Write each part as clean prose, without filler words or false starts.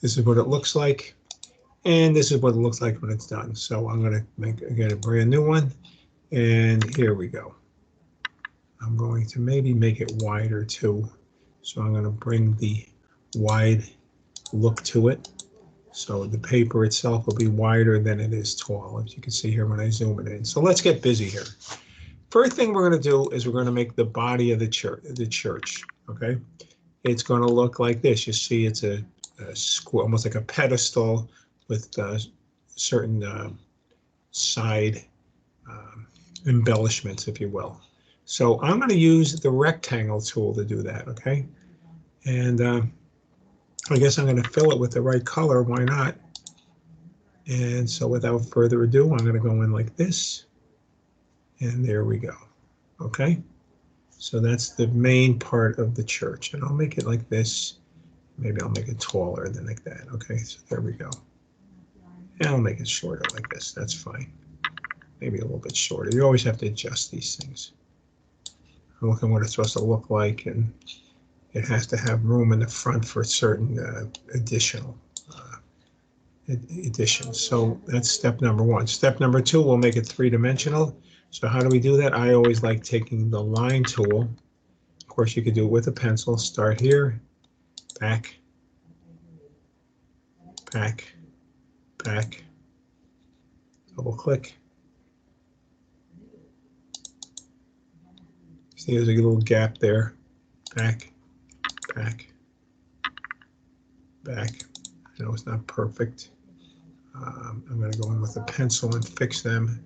This is what it looks like. And this is what it looks like when it's done. So I'm going to get a brand new one. And here we go. I'm going to maybe make it wider too. So I'm going to bring the wide look to it. So the paper itself will be wider than it is tall, as you can see here when I zoom it in. So let's get busy here. First thing we're going to do is we're going to make the body of the church. Okay, it's going to look like this. You see, it's a square, almost like a pedestal with certain side embellishments, if you will. So I'm going to use the rectangle tool to do that. Okay, and I guess I'm going to fill it with the right color. Why not? And so without further ado, I'm going to go in like this. And there we go. Okay. So that's the main part of the church. And I'll make it like this. Maybe I'll make it taller than like that. Okay. So there we go. And I'll make it shorter like this. That's fine. Maybe a little bit shorter. You always have to adjust these things. Look at what it's supposed to look like. And it has to have room in the front for certain additional additions. So that's step number one. Step number two, we'll make it three-dimensional. So how do we do that? I always like taking the line tool. Of course, you could do it with a pencil. Start here, back, back, back, double click. See, there's a little gap there. Back, back, back. I know it's not perfect. I'm going to go in with a pencil and fix them,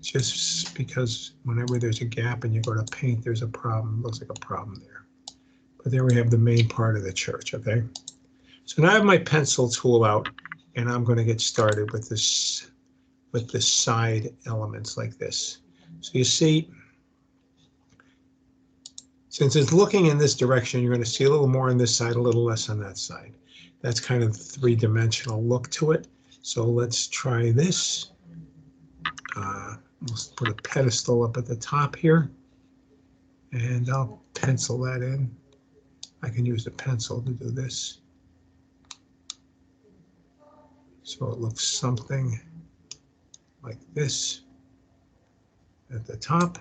just because whenever there's a gap and you go to paint, there's a problem. Looks like a problem there. But there we have the main part of the church, okay? So now I have my pencil tool out, and I'm going to get started with this, with the side elements like this. So you see, since it's looking in this direction, you're going to see a little more on this side, a little less on that side. That's kind of the three-dimensional look to it. So let's try this. Let's put a pedestal up at the top here, and I'll pencil that in. I can use the pencil to do this. So it looks something like this at the top.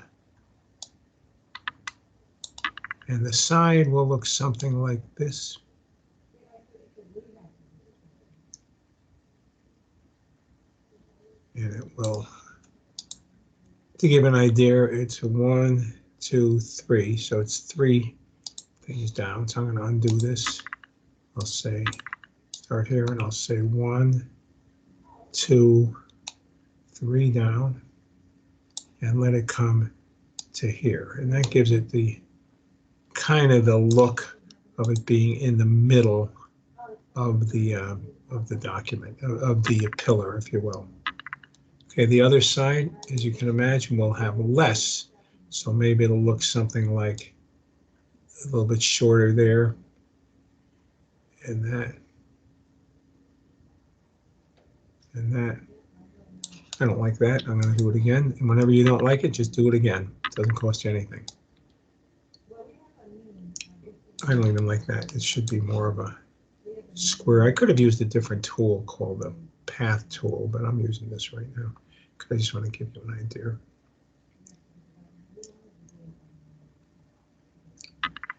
And the side will look something like this. And it will, to give an idea, it's 1, 2, 3. So it's 3 things down. So I'm going to undo this. I'll say, start here, and I'll say 1, 2, 3 down, and let it come to here. And that gives it the kind of the look of it being in the middle of the document, of the pillar, if you will. Okay, the other side, as you can imagine, will have less. So maybe it'll look something like a little bit shorter there, and that, and that. I don't like that. I'm going to do it again. And whenever you don't like it, just do it again. It doesn't cost you anything. I don't even like that. It should be more of a square. I could have used a different tool called the path tool, but I'm using this right now because I just want to give you an idea.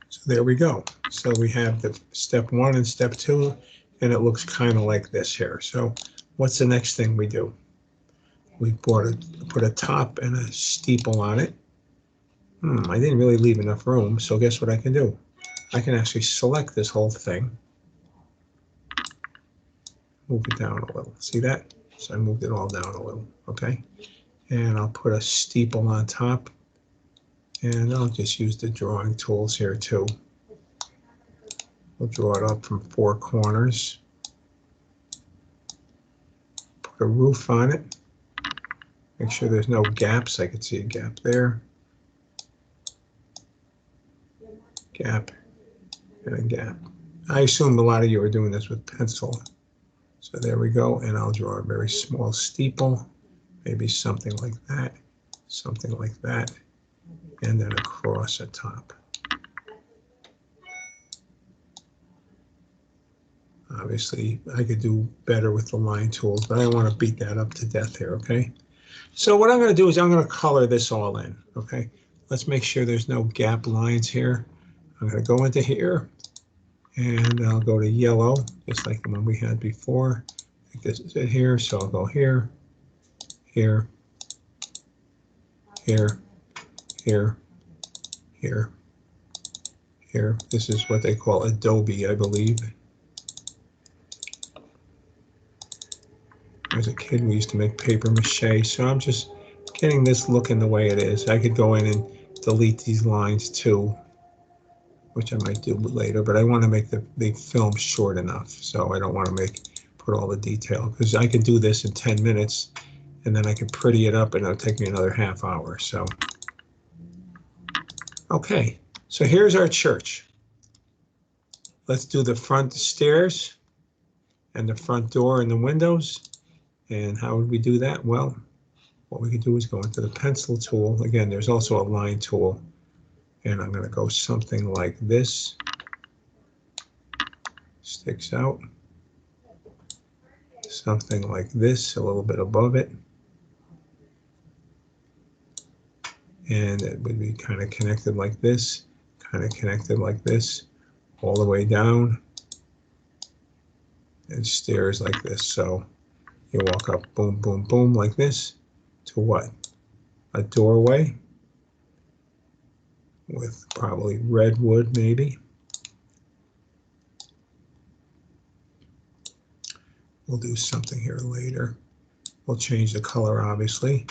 So there we go. So we have the step 1 and step 2, and it looks kind of like this here. So what's the next thing we do? We put a top and a steeple on it. I didn't really leave enough room, so guess what I can do? I can actually select this whole thing, move it down a little. See that? So I moved it all down a little, okay? And I'll put a steeple on top, and I'll just use the drawing tools here too. We'll draw it up from 4 corners. Put a roof on it. Make sure there's no gaps. I can see a gap there. Gap and a gap. I assume a lot of you are doing this with pencil. So there we go, and I'll draw a very small steeple, maybe something like that, and then a cross at top. Obviously, I could do better with the line tools, but I don't want to beat that up to death here, okay? So what I'm going to do is I'm going to color this all in, okay? Let's make sure there's no gap lines here. I'm going to go into here, and I'll go to yellow, just like the one we had before. I think this is it here, so I'll go here, here, here, here, here, here. This is what they call Adobe, I believe. As a kid, we used to make paper mache, so I'm just getting this looking the way it is. I could go in and delete these lines too, which I might do later, but I want to make the film short enough, so I don't want to put all the detail, because I could do this in 10 minutes, and then I could pretty it up, and it'll take me another half hour. So, okay, so here's our church. Let's do the front stairs and the front door and the windows. And how would we do that? Well, what we could do is go into the pencil tool. Again, there's also a line tool. And I'm going to go something like this. Sticks out. Something like this, a little bit above it. And it would be kind of connected like this, kind of connected like this, all the way down. And stairs like this. So you walk up, boom, boom, boom, like this, to what? A doorway with probably red wood, maybe. We'll do something here later. We'll change the color, obviously.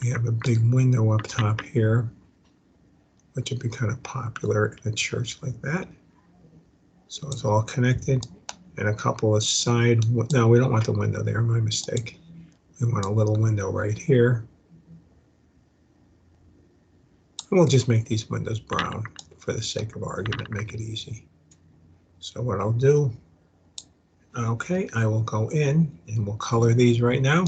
We have a big window up top here, which would be kind of popular in a church like that. So it's all connected. And a couple of side, no, we don't want the window there, my mistake. We want a little window right here. And we'll just make these windows brown for the sake of argument, make it easy. So what I'll do, okay, I will go in and we'll color these right now.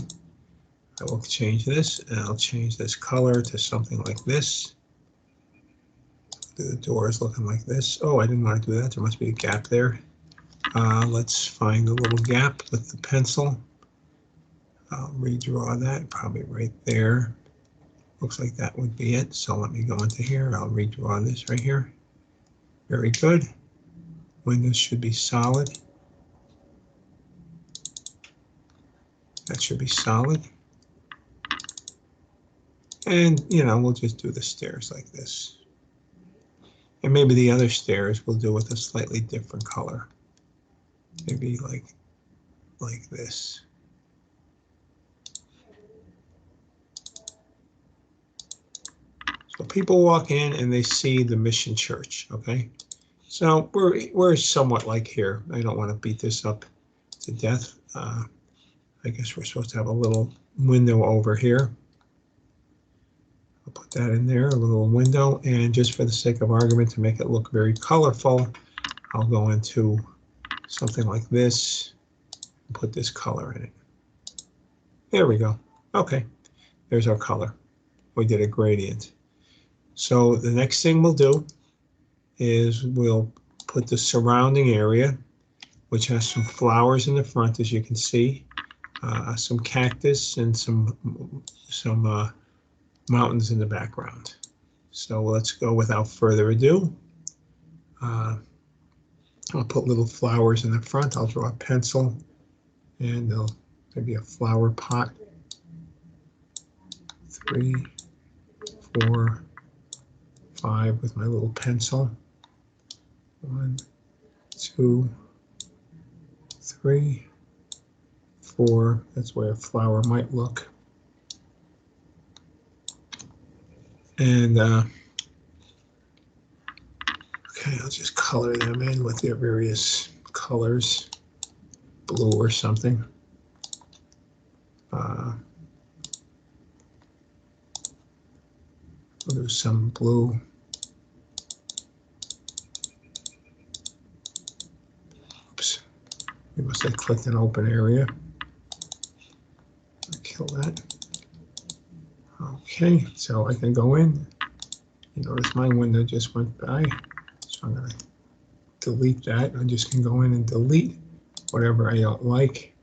I will change this, and I'll change this color to something like this. The doors looking like this. Oh, I didn't want to do that. There must be a gap there. Let's find a little gap with the pencil. I'll redraw that, probably right there. Looks like that would be it. So let me go into here. I'll redraw this right here. Very good. Windows should be solid. That should be solid. And, you know, we'll just do the stairs like this. And maybe the other stairs we'll do with a slightly different color. Maybe like this. So people walk in and they see the Mission Church, okay? So we're somewhat like here. I don't want to beat this up to death. I guess we're supposed to have a little window over here. I'll put that in there, a little window, and just for the sake of argument, to make it look very colorful, I'll go into something like this and put this color in it. There we go. Okay, there's our color. We did a gradient. So the next thing we'll do is we'll put the surrounding area, which has some flowers in the front, as you can see, some cactus and some mountains in the background. So let's go without further ado. I'll put little flowers in the front. I'll draw a pencil, and there'll maybe a flower pot. 3, 4, 5 with my little pencil. 1, 2, 3, 4. That's where a flower might look. And okay, I'll just color them in with their various colors, blue or something. I'll do some blue. Oops, we must have clicked an open area. I'll kill that. Okay, so I can go in. You notice my window just went by. So I'm going to delete that. I just can go in and delete whatever I don't like.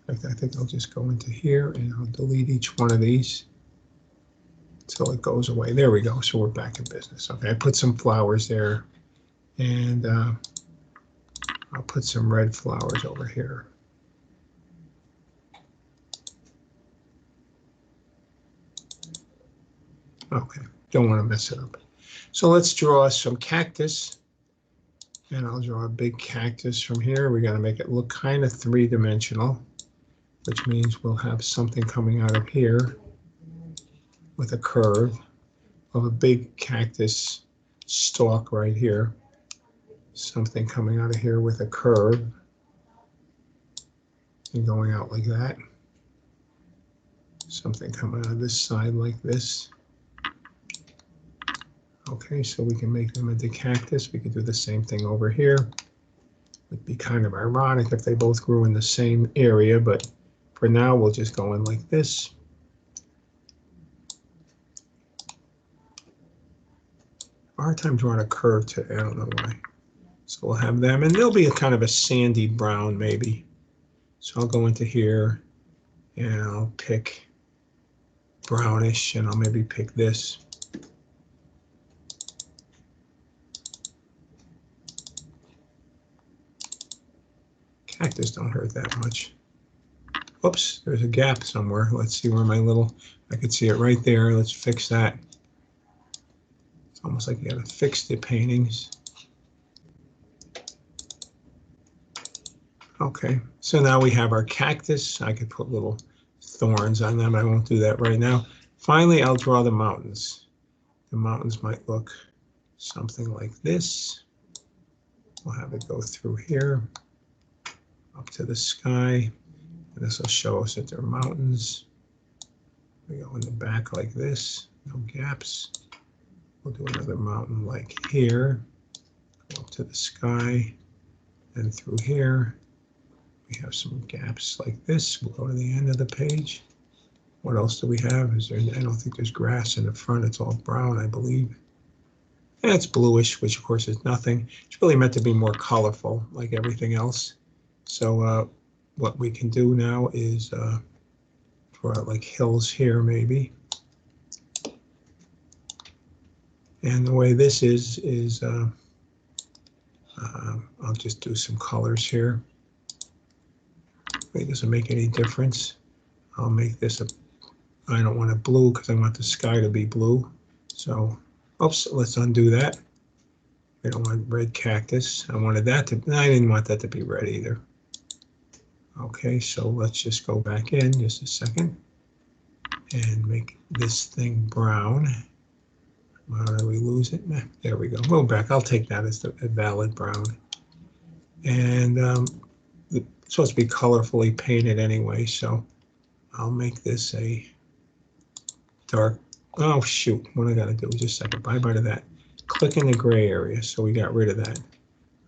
In fact, I think I'll just go into here and I'll delete each one of these until it goes away. There we go. So we're back in business. Okay, I put some flowers there, and I'll put some red flowers over here. Okay, don't want to mess it up. So let's draw some cactus. And I'll draw a big cactus from here. We got to make it look kind of three-dimensional, which means we'll have something coming out of here with a curve of a big cactus stalk right here. Something coming out of here with a curve and going out like that. Something coming out of this side like this. Okay, so we can make them into cactus. We could do the same thing over here. It'd be kind of ironic if they both grew in the same area, but for now we'll just go in like this. Hard time drawing a curve today, I don't know why. So we'll have them, and they'll be a kind of a sandy brown maybe. So I'll go into here and I'll pick brownish, and I'll maybe pick this. Cactus don't hurt that much. Oops, there's a gap somewhere. Let's see where my little, I could see it right there. Let's fix that. It's almost like you gotta fix the paintings. Okay, so now we have our cactus. I could put little thorns on them. I won't do that right now. Finally, I'll draw the mountains. The mountains might look something like this. We'll have it go through here, up to the sky. And this will show us that they're mountains. We go in the back like this, no gaps. We'll do another mountain like here, go up to the sky, and through here. We have some gaps like this. We'll go to the end of the page. What else do we have? Is there? I don't think there's grass in the front. It's all brown, I believe. And it's bluish, which of course is nothing. It's really meant to be more colorful, like everything else. So what we can do now is draw like hills here, maybe. And the way this is I'll just do some colors here. It doesn't make any difference. I'll make this I don't want it blue because I want the sky to be blue. So, oops, let's undo that. I don't want red cactus. I wanted that to, I didn't want that to be red either. Okay, so let's just go back in just a second and make this thing brown. How did we lose it? There we go. We'll back. I'll take that as a valid brown. And it's supposed to be colorfully painted anyway, so I'll make this a dark. Oh shoot! What I gotta do? Just a second. Bye bye to that. Click in the gray area, so we got rid of that.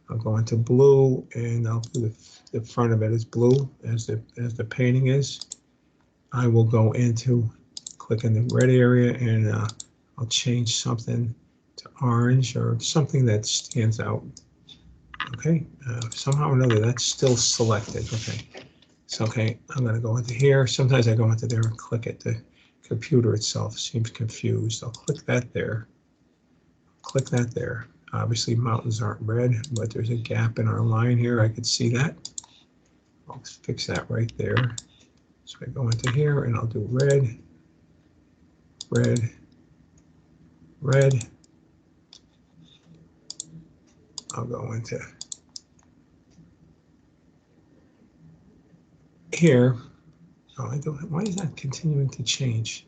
I'll go into blue, and I'll do the front of it is blue as the painting is. I will go into click in the red area, and I'll change something to orange or something that stands out. Okay, somehow or another that's still selected. Okay, so okay, I'm going to go into here. Sometimes I go into there and click it. The computer itself seems confused. I'll click that there. Click that there. Obviously mountains aren't red, but there's a gap in our line here. I could see that. I'll fix that right there. So I go into here and I'll do red, red, red. I'll go into here. Oh, I don't. Why is that continuing to change?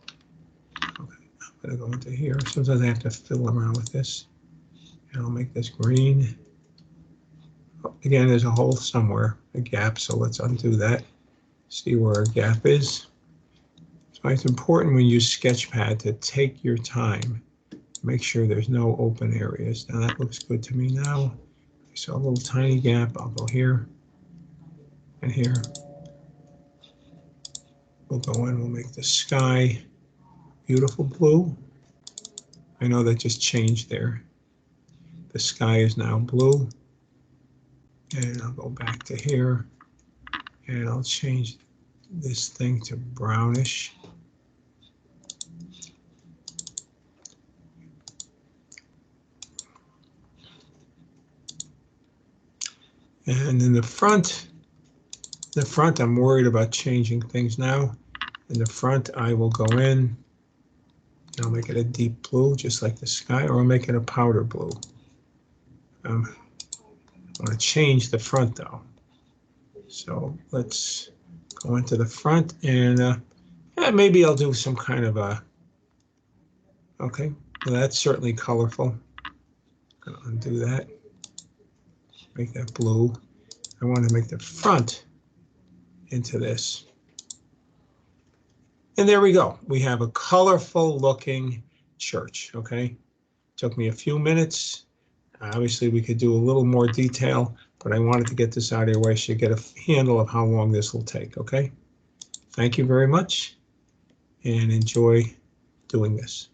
Okay, I'm gonna go into here. Sometimes I have to fiddle around with this, and I'll make this green. Oh, again, there's a hole somewhere, a gap. So let's undo that. See where our gap is. So it's important when you use Sketchpad to take your time. Make sure there's no open areas. Now that looks good to me now. So a little tiny gap. I'll go here and here. We'll go in, we'll make the sky beautiful blue. I know that just changed there. The sky is now blue. And I'll go back to here. And I'll change this thing to brownish. And in the front, I'm worried about changing things now. In the front, I will go in, and I'll make it a deep blue, just like the sky, or I'll make it a powder blue. I want to change the front, though. So let's go into the front, and maybe I'll do some kind of a, okay, well, that's certainly colorful. I'm going to undo that, make that blue. I want to make the front into this. And there we go. We have a colorful looking church, okay? Took me a few minutes. Obviously, we could do a little more detail, but I wanted to get this out of your way so you get a handle of how long this will take, okay? Thank you very much, and enjoy doing this.